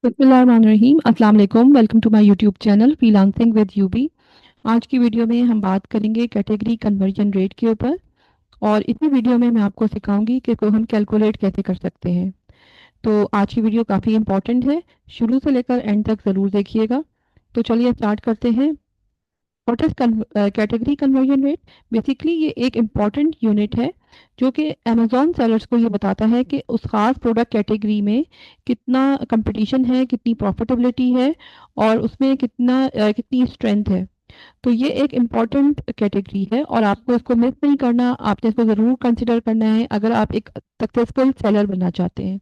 बिस्मिल्लाहिर्रहमानिर्रहीम। अस्सलाम वालेकुम। Welcome to my YouTube channel freelancing with UB. आज की वीडियो में हम बात करेंगे कैटेगरी कन्वर्जन रेट के ऊपर और इसी वीडियो में मैं आपको सिखाऊंगी कि को हम कैलकुलेट कैसे कर सकते हैं। तो आज की वीडियो काफ़ी इंपॉर्टेंट है, शुरू से लेकर एंड तक ज़रूर देखिएगा। तो चलिए स्टार्ट करते हैं। What is category conversion rate? Basically ये एक इम्पॉर्टेंट यूनिट है जो कि अमेजोन सेलर्स को ये बताता है कि उस खास प्रोडक्ट कैटेगरी में कितना कंपटीशन है, कितनी प्रॉफिटेबिलिटी है और उसमें कितनी स्ट्रेंथ है। तो ये एक इम्पॉर्टेंट कैटेगरी है और आपको इसको मिस नहीं करना, आपने इसको ज़रूर कंसिडर करना है अगर आप एक सक्सेसफुल सेलर बनना चाहते हैं।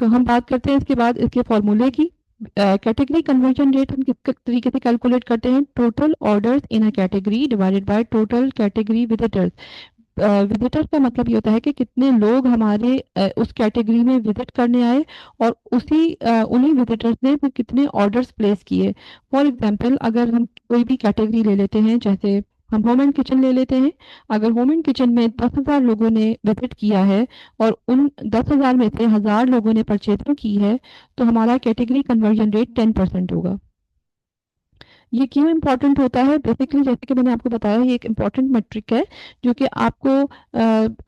तो हम बात करते हैं इसके बाद इसके फॉर्मूले की। कैटेगरी कन्वर्जन रेट हम किस तरीके से कैलकुलेट करते हैं? Total orders in a category divided by total category visitors. Visitor का मतलब ये होता है कि कितने लोग हमारे उस कैटेगरी में विजिट करने आए और उन्हीं विजिटर्स ने फिर कितने ऑर्डर्स प्लेस किए। फॉर एग्जांपल अगर हम कोई भी कैटेगरी ले लेते हैं, जैसे हम होम एंड किचन ले लेते हैं। अगर होम एंड किचन में 10,000 लोगों ने विजिट किया है और उन 10,000 में से 1,000 लोगों ने परचेजिंग की है, तो हमारा कैटेगरी कन्वर्जन रेट 10% होगा। ये क्यों इम्पोर्टेंट होता है? बेसिकली जैसे कि मैंने आपको बताया, ये एक इम्पोर्टेंट मेट्रिक है जो कि आपको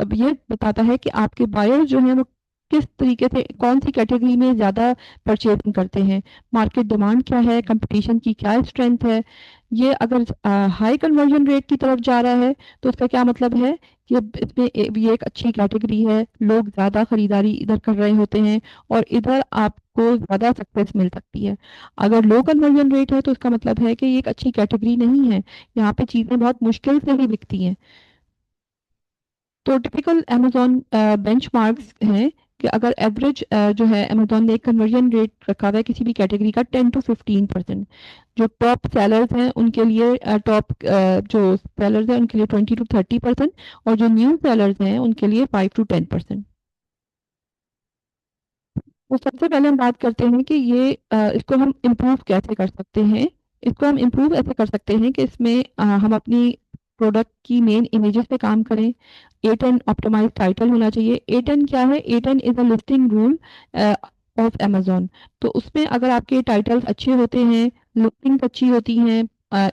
अब ये बताता है कि आपके बायर जो हैं वो किस तरीके से कौन सी कैटेगरी में ज़्यादा परचेजिंग करते हैं, मार्केट डिमांड क्या है, कंपटीशन की क्या स्ट्रेंथ है। ये अगर हाई कन्वर्जन रेट की तरफ जा रहा है तो उसका क्या मतलब है कि ये एक अच्छी कैटेगरी है, लोग ज़्यादा खरीदारी इधर कर रहे होते हैं और इधर आपको ज़्यादा सक्सेस मिल सकती है। अगर लो कन्वर्जन रेट है तो इसका मतलब है कि ये एक अच्छी कैटेगरी नहीं है, यहाँ पे चीज़ें बहुत मुश्किल से ही बिकती हैं। तो टिपिकल अमेज़न बेंचमार्क्स हैं कि अगर एवरेज जो है अमेज़न ने एक कन्वर्जन रेट रखा हुआ है किसी भी कैटेगरी का 10 टू 15%। जो टॉप सेलर्स हैं उनके लिए जो सेलर्स हैं उनके लिए 20 टू 30% और जो न्यू सेलर्स हैं उनके लिए 5 टू 10%। तो सबसे पहले हम बात करते हैं कि इसको हम इम्प्रूव कैसे कर सकते हैं। इसको हम इम्प्रूव ऐसे कर सकते हैं कि इसमें हम अपनी प्रोडक्ट की मेन इमेजेस पे काम करें। A10 ऑप्टिमाइज टाइटल होना चाहिए। A10 क्या है? A10 is a listing rule of Amazon. तो उसमें अगर आपके टाइटल्स अच्छे होते हैं, लिस्टिंग्स अच्छी होती हैं,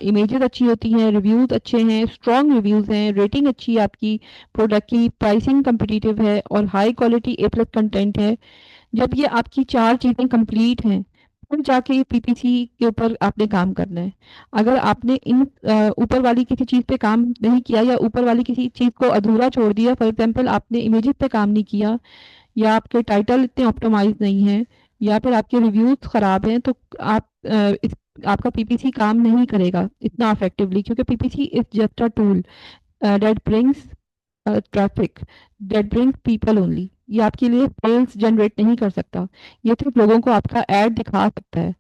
इमेजेस अच्छी होती हैं, रिव्यूज अच्छे हैं, स्ट्रॉन्ग रिव्यूज हैं, रेटिंग अच्छी है आपकी प्रोडक्ट की, प्राइसिंग कंपिटिटिव है और हाई क्वालिटी A+ कंटेंट है, जब ये आपकी चार चीज़ें कंप्लीट हैं, फिर जाके पीपीसी के ऊपर आपने काम करना है। अगर आपने इन ऊपर वाली किसी चीज़ पे काम नहीं किया या ऊपर वाली किसी चीज़ को अधूरा छोड़ दिया, फॉर एग्जांपल आपने इमेजेस पे काम नहीं किया या आपके टाइटल इतने ऑप्टिमाइज नहीं हैं या फिर आपके रिव्यूज ख़राब हैं, तो आपका पीपीसी काम नहीं करेगा इतना इफेक्टिवली, क्योंकि PPC is just a tool that brings traffic, that brings people only. ये आपके लिए सेल्स जनरेट नहीं कर सकता, ये सिर्फ लोगों को आपका ऐड दिखा सकता है।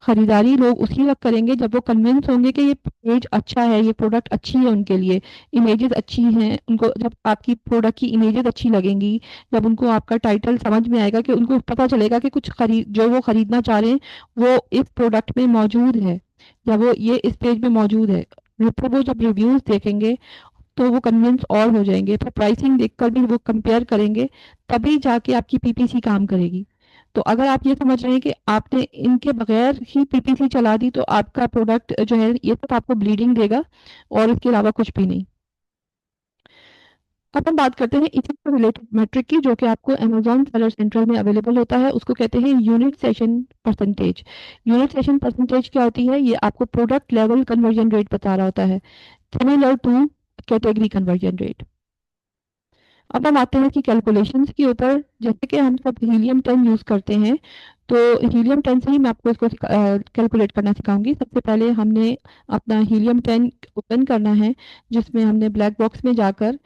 खरीदारी लोग उसी वक्त करेंगे जब वो कन्विंस होंगे कि ये पेज अच्छा है, ये प्रोडक्ट अच्छी है उनके लिए, इमेजेस अच्छी हैं उनको। जब आपकी प्रोडक्ट की इमेजेस अच्छी लगेंगी, जब उनको आपका टाइटल समझ में आएगा, कि उनको पता चलेगा कि कुछ खरीद जो वो खरीदना चाह रहे हैं वो इस प्रोडक्ट में मौजूद है या वो ये इस पेज में मौजूद है, फिर वो जब रिव्यूज देखेंगे तो वो कन्विंस और हो जाएंगे, तो प्राइसिंग देखकर भी वो कंपेयर करेंगे, तभी जाके आपकी पीपीसी काम करेगी। तो अगर आप ये समझ रहे हैं कि आपने इनके बगैर ही पीपीसी चला दी तो आपका प्रोडक्ट जो है ये सब आपको ब्लीडिंग देगा और इसके अलावा कुछ भी नहीं। अब हम बात करते हैं इसी से रिलेटेड मैट्रिक की, जो कि आपको अमेजोन सेलर सेंट्रल में अवेलेबल होता है। उसको कहते हैं unit session percentage. Unit session percentage क्या होती है? ये आपको प्रोडक्ट लेवल कन्वर्जन रेट बता रहा होता है, similar to category conversion rate. अब हम आते हैं कि कैलकुलेशंस के ऊपर। जैसे कि हम सब हीलियम 10 यूज़ करते हैं, तो हीलियम 10 से ही मैं आपको इसको कैलकुलेट करना सिखाऊंगी। सबसे पहले हमने अपना हीलियम 10 ओपन करना है, जिसमें हमने ब्लैक बॉक्स में जाकर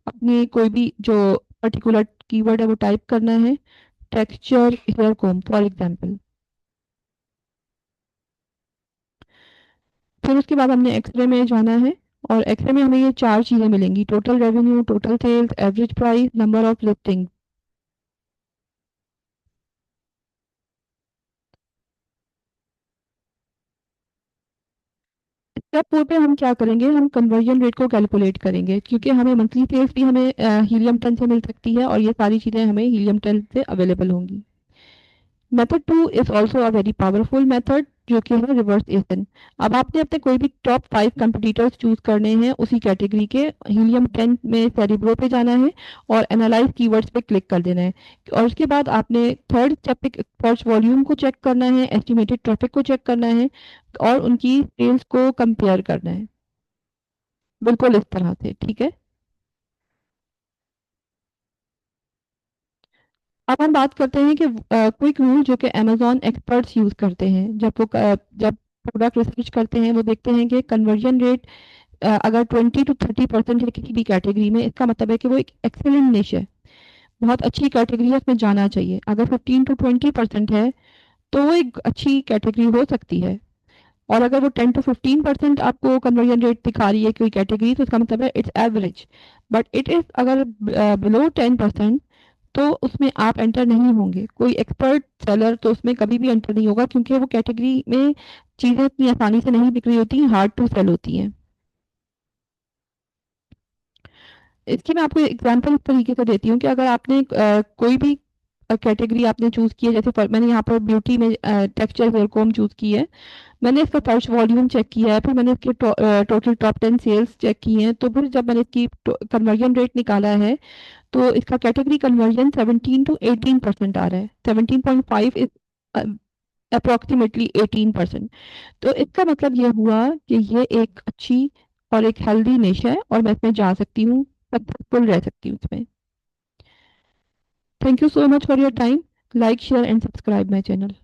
अपनी कोई भी जो पर्टिकुलर कीवर्ड है वो टाइप करना है। Texture hair comb for example. फिर उसके बाद हमने एक्सरे में जाना है और एक्सरे में हमें ये चार चीज़ें मिलेंगी: total revenue, total sales, average price, number of listing. Step 4 पे हम क्या करेंगे? हम कन्वर्जन रेट को कैलकुलेट करेंगे, क्योंकि हमें मंथली सेल्स भी हमें हीलियम 10 से मिल सकती है और ये सारी चीज़ें हमें हीलियम 10 से अवेलेबल होंगी। Method 2 is also a very powerful method, जो कि है रिवर्स एसन। अब आपने अपने कोई भी टॉप 5 कंपटीटर्स चूज करने हैं उसी कैटेगरी के। हीलियम 10 में सेरिब्रो पे जाना है और एनालाइज कीवर्ड्स पे क्लिक कर देना है। और उसके बाद आपने थर्ड स्टेप पे सर्च वॉल्यूम को चेक करना है, एस्टिमेटेड ट्रैफिक को चेक करना है और उनकी सेल्स को कंपेयर करना है, बिल्कुल इस तरह से, ठीक है। अब हम बात करते हैं कि क्विक रूल जो कि अमेज़न एक्सपर्ट्स यूज़ करते हैं जब वो जब प्रोडक्ट रिसर्च करते हैं, वो देखते हैं कि कन्वर्जन रेट अगर 20 to 30% है किसी भी कैटेगरी में, इसका मतलब है कि वो एक एक्सेलेंट निश है, बहुत अच्छी कैटेगरी है, उसमें जाना चाहिए। अगर 15 to 20% है तो वो एक अच्छी कैटेगरी हो सकती है। और अगर वो 10 to 15% आपको कन्वर्जन रेट दिखा रही है कोई कैटेगरी, तो इसका मतलब है it's average. But it is अगर बिलो 10%, तो उसमें आप एंटर नहीं होंगे। कोई एक्सपर्ट सेलर तो उसमें कभी भी एंटर नहीं होगा, क्योंकि वो कैटेगरी में चीज़ें इतनी आसानी से नहीं बिक रही होती हैं, हार्ड टू सेल होती हैं। इसकी मैं आपको एग्जांपल इस तरीके से देती हूँ कि अगर आपने कोई भी कैटेगरी आपने चूज़ की है, जैसे मैंने यहाँ पर ब्यूटी में टेक्सचर हेयर कोम चूज़ की है। मैंने इसका सर्च वॉल्यूम चेक किया है, फिर मैंने इसके टोटल टॉप 10 सेल्स चेक की हैं, तो फिर जब मैंने इसकी कन्वर्जन रेट निकाला है, तो इसका कैटेगरी कन्वर्जन 17 to 18% आ रहा है। 17.5 इज अप्रोक्सीमेटली 18%। तो इसका मतलब ये हुआ कि ये एक अच्छी और एक हेल्दी निश है और मैं इसमें जा सकती हूँ, सक्सेसफुल रह सकती हूँ इसमें। Thank you so much for your time. Like share and subscribe my channel.